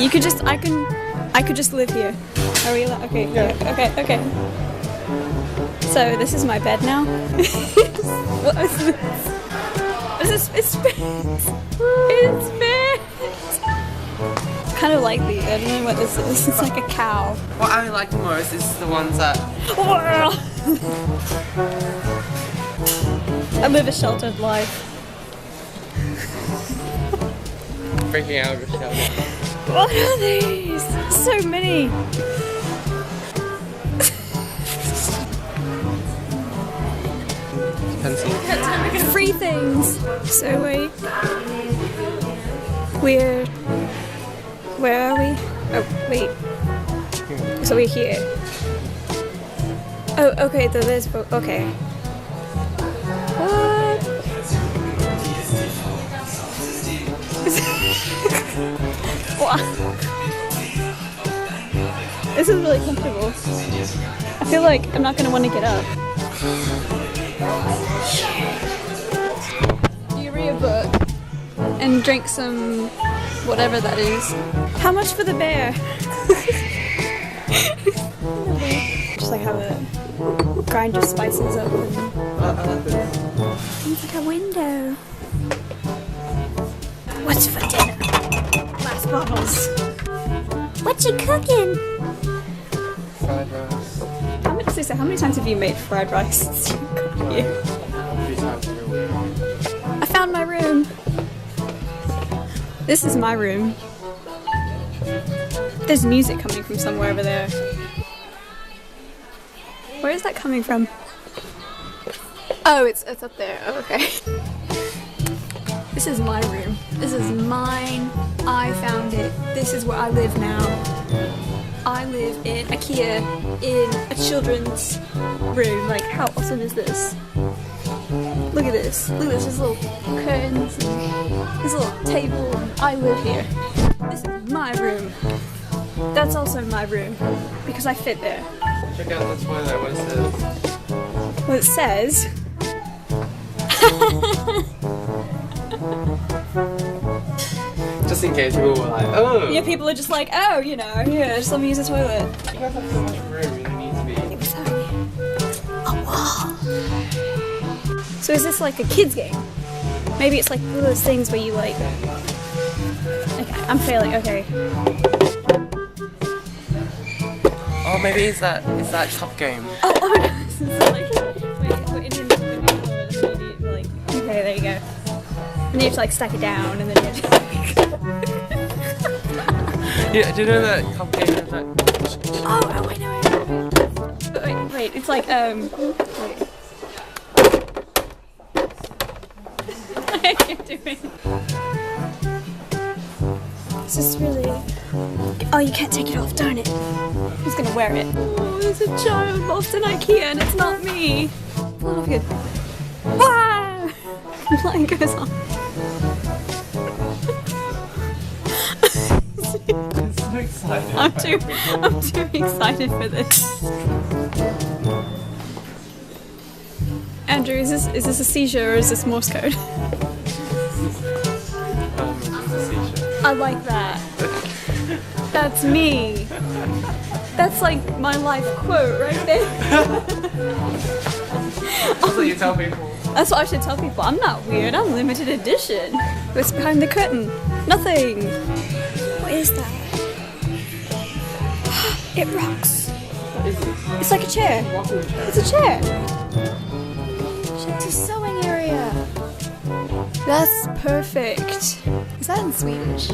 You could just, I could just live here. Are we allowed? Okay, yeah. Okay. So this is my bed now. What is this? What is this? It's fits. It's fits. Kind of like these. I don't know what this is. It's like a cow. What I like most is the ones that... I live a sheltered life. Freaking out of your shelter. What are these? So many. Pencil. Free things. So wait. Where are we? Oh, wait. So we're here. Oh, okay, so there's, okay. What? Wow. This is really comfortable. I feel like I'm not gonna want to get up. You read a book and drink some whatever that is. How much for the bear? Just like have a grind your spices up. It's like a window. What's for dinner? Glass bottles. What you cooking? Fried rice. How many times have you made fried rice since you got here? 3 times a week. I found my room. This is my room. There's music coming from somewhere over there. Where is that coming from? Oh, it's up there. Oh, okay. This is my room. This is mine. I found it. This is where I live now. I live in IKEA in a children's room. Like, how awesome is this? Look at this. Look at this. There's little curtains and this little table. I live here. This is my room. That's also my room because I fit there. Check out the toilet. What it says. What it says. Just in case people were like, oh. Yeah, people are just like, oh, you know, yeah, just let me use the toilet. You guys have so much room. You need to be. What's happening? A wall. So is this like a kid's game? Maybe it's like one of those things where you like. Okay, I'm failing. Okay. Oh, maybe it's that tough game. Oh no! This is like, wait, we're in the like. Okay, there you go. And you have to like stack it down, and then you have to. Yeah, do you know that tough game? Is that... Oh, wait, no, wait, it's like, wait. What are you doing? It's just really... Oh, you can't take it off, darn it. Who's gonna wear it? Oh, there's a child lost in IKEA and it's not me. Oh, good. Wow! Light goes on. I'm so excited. I'm too excited for this. Andrew, is this a seizure or is this Morse code? It's a seizure. I like that. That's me. That's like my life quote right there. That's what you tell people. That's what I should tell people. I'm not weird. I'm limited edition. What's behind the curtain? Nothing. What is that? It rocks. What is this? It's like a chair. Rocking chair. It's a chair. It's a sewing area. That's perfect. Is that in Swedish?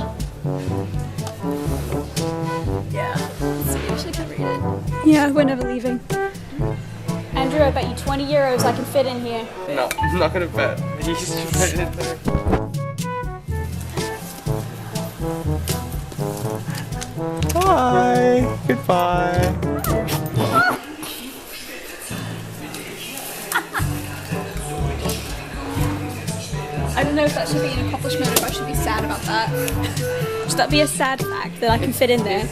Yeah, it's Swedish. I can read it. Yeah, we're never leaving. Andrew, I bet you 20 euros I can fit in here. No, I'm not gonna bet. You should put it in there. Bye. Goodbye. I don't know if that should be an accomplishment or if I should be sad about that. Should that be a sad fact that I can fit in there?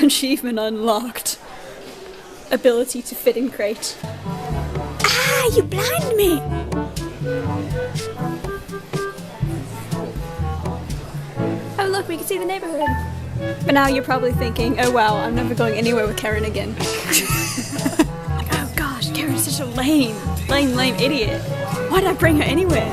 Achievement unlocked. Ability to fit in crate. Ah, you blinded me! Oh look, we can see the neighborhood. But now you're probably thinking, oh wow, I'm never going anywhere with Karen again. Like, oh gosh, Karen's such a lame idiot. Why did I bring her anywhere?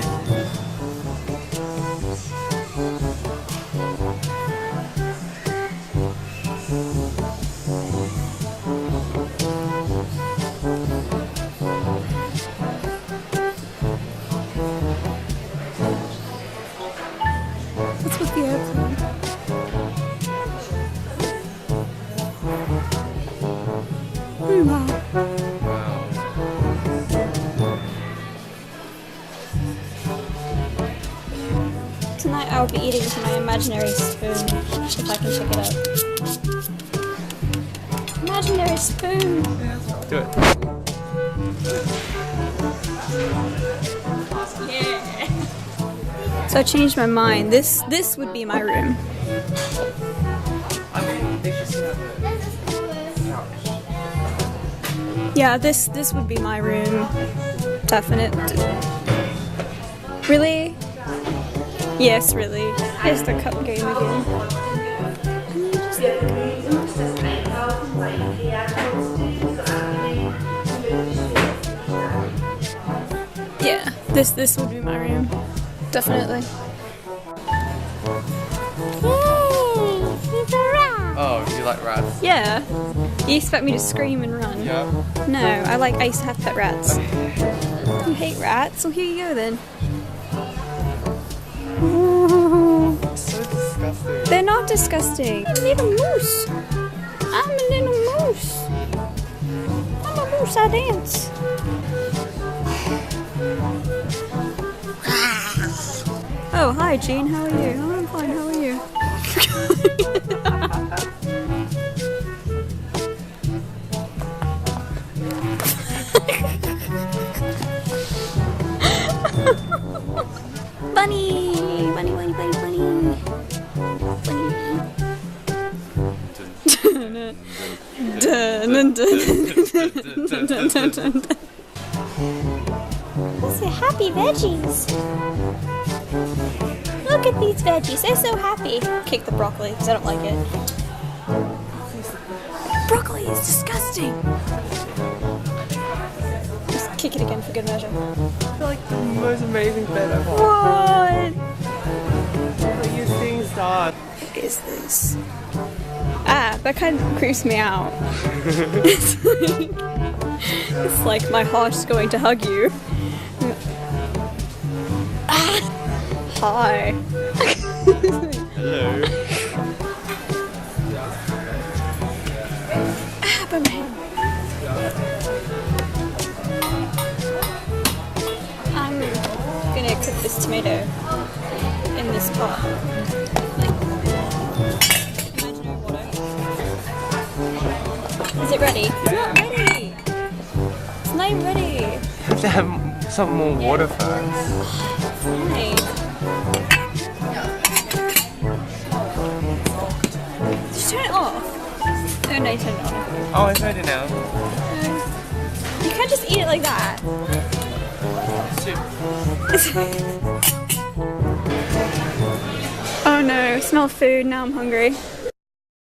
What's with the airplane? Oh wow. Tonight I'll be eating with my imaginary spoon, if I can check it out. Imaginary spoon! Do it. Yeah. So I changed my mind. This would be my room. Yeah, this would be my room. Definite. Really? Yes, really. Here's the cup game again. Yeah, this would be my room. Definitely. Oh, do you like rats? Yeah. You expect me to scream and run? Yeah. No, I used to have pet rats. You hate rats? Well, here you go then. So disgusting. They're not disgusting. I'm a little moose. I'm a little moose. I'm a moose, I dance. Oh, hi Jean, how are you? Oh, I'm fine, how are you? Bunny! Bunny, bunny, bunny, bunny. Those are happy veggies. Look at these veggies, they're so happy. Kick the broccoli because I don't like it. Broccoli is disgusting. Just kick it again for good measure. It's like the most amazing bed ever. What? Like you seeing stars. What is this? Ah, that kind of creeps me out. It's like my heart's going to hug you. Ah. Hi. Hello. Ah, but man. I'm gonna cook this tomato in this pot. Imaginary water. Is it ready? It's not ready. It's not even ready. You have to have some more water first. Fine. Did you turn it off? Oh no, you turned it off. Oh, I heard it now. You can't just eat it like that. Oh no, I smell food, now I'm hungry.